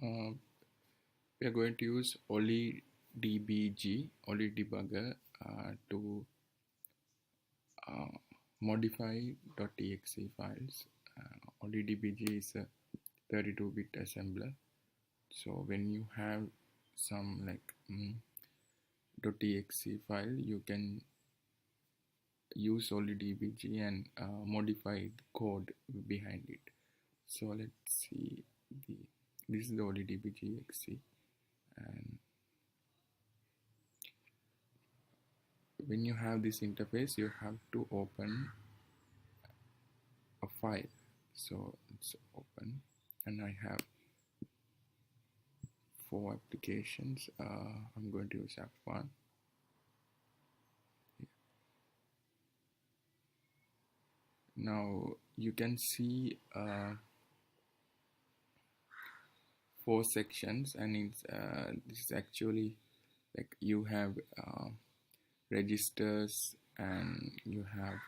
Uh, we are going to use Oli debugger to uh, modify .exe files. OliDbg is a 32-bit assembler. So when you have some .exe file, you can use OliDbg and modify the code behind it. So let's see this is the OliDbg exe, and when you have this interface, you have to open a file. So it's open, and I have 4 applications. I'm going to use app 1. Now you can see 4 sections, and it's this is actually like you have registers, and you have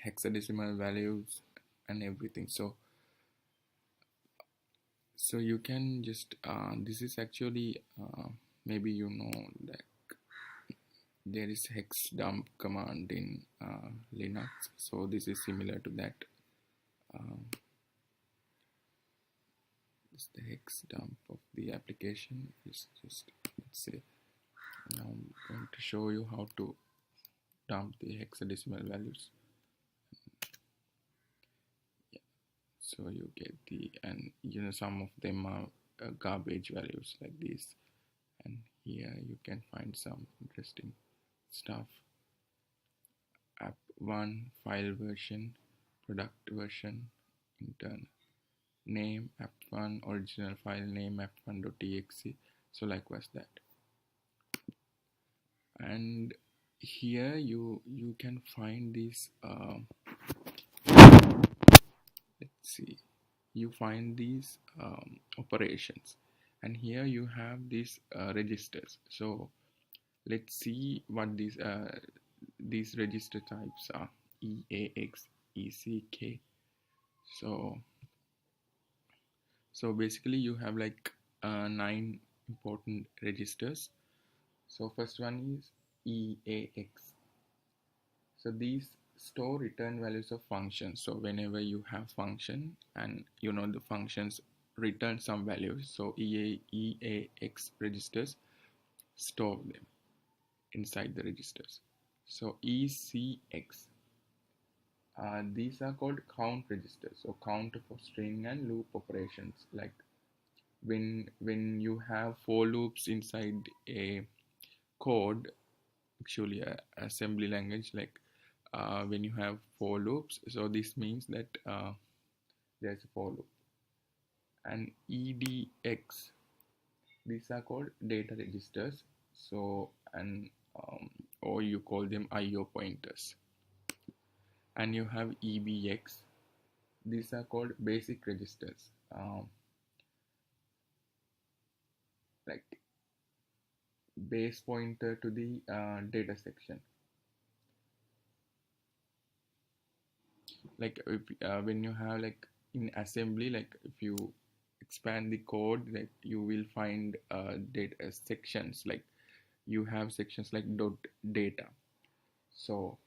hexadecimal values and everything. So you can just this is actually maybe you know that there is hex dump command in Linux, so this is similar to that. It's the hex dump of the application. It's just, let's say, now I'm going to show you how to dump the hexadecimal values. Yeah. So you get and some of them are garbage values like this, and here you can find some interesting stuff. App 1 file version, product version, internal name, app1 original file name, app1.exe. So likewise that. And here you can find these let's see, you find these operations, and here you have these registers. So let's see what these register types are: EAX, ECK. So basically you have like 9 important registers. So first one is EAX. So these store return values of functions. So whenever you have function and the functions return some values, so EAX registers store them inside the registers. So ECX, these are called count registers, so count for string and loop operations. Like when you have for loops inside a code, actually a assembly language, like when you have for loops, so this means that there's a for loop. And EDX, these are called data registers, so and or you call them IO pointers. And you have EBX, these are called basic registers, like base pointer to the data section. Like if, when you have like in assembly, like if you expand the code, like you will find data sections, like you have sections like data. So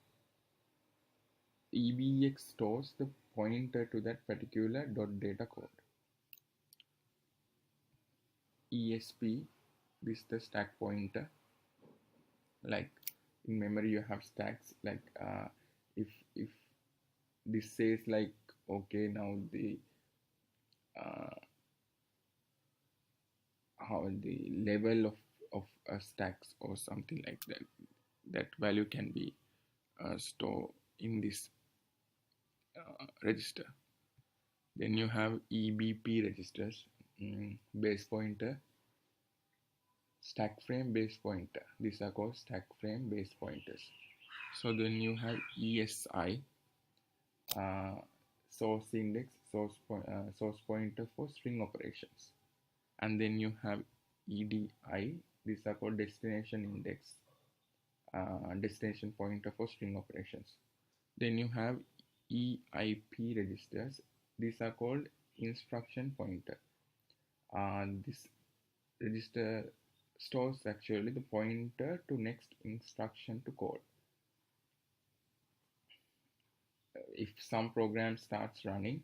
EBX stores the pointer to that particular data code. ESP, this is the stack pointer. Like in memory you have stacks, like if this says like, okay, now the how the level of stacks or something like that, that value can be stored in this register. Then you have EBP registers, base pointer, stack frame, base pointer. These are called stack frame base pointers. So then you have ESI, source index, source pointer for string operations. And then you have EDI, these are called destination index, destination pointer for string operations. Then you have EIP registers, these are called instruction pointer. This register stores actually the pointer to next instruction to call. If some program starts running,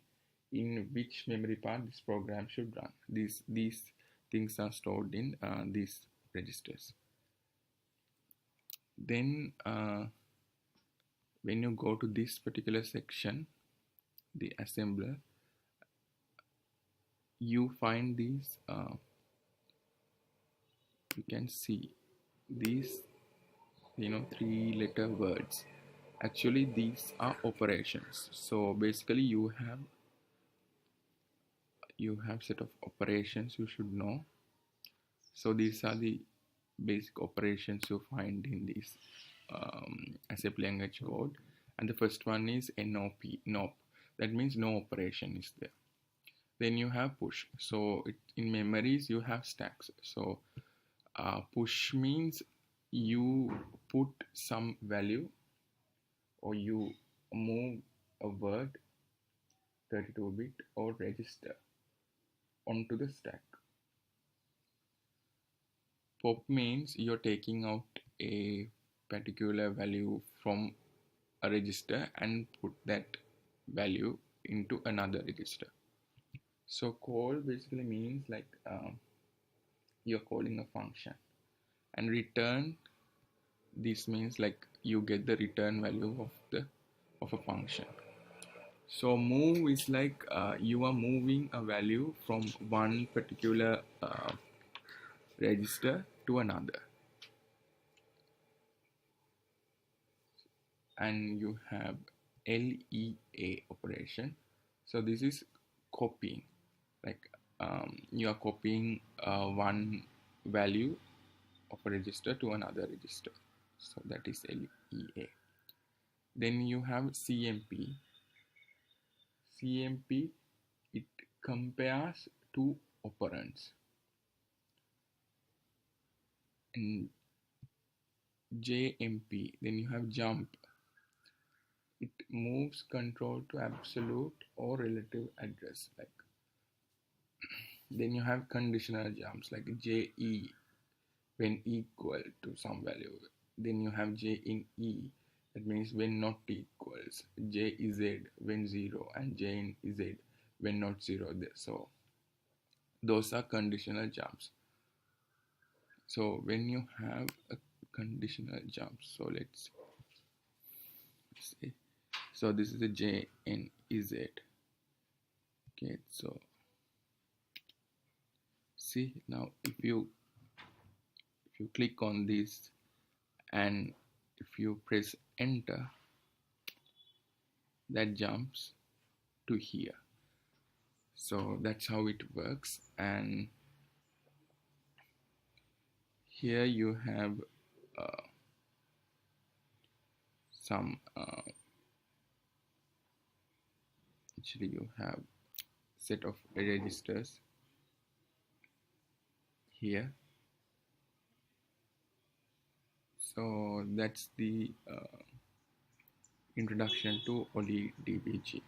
in which memory part this program should run. These things are stored in these registers. Then when you go to this particular section, the assembler, you find these you can see these 3-letter words. Actually these are operations. So basically you have set of operations you should know. So these are the basic operations you find in this assembly language code. And the first one is NOP. That means no operation is there. Then you have push. So in memories you have stacks. So push means you put some value or you move a word 32-bit or register onto the stack. Pop means you're taking out a particular value from a register and put that value into another register. So call basically means like you're calling a function. And return, this means like you get the return value of a function. So move is like you are moving a value from one particular register to another. And you have LEA operation. So this is copying, like you are copying one value of a register to another register. So that is LEA. Then you have CMP. CMP, it compares two operands. And JMP, then you have jump. It moves control to absolute or relative address. Like then you have conditional jumps like JE when equal to some value. Then you have J in E, that means when not equals, JZ when 0, and J in Z when not 0. So those are conditional jumps. So when you have a conditional jump, so let's see. So this is a J in Z. Okay, so see now if you click on this and if you press enter, that jumps to here. So that's how it works. And here you have some actually you have set of registers here. So that's the introduction to OllyDbg.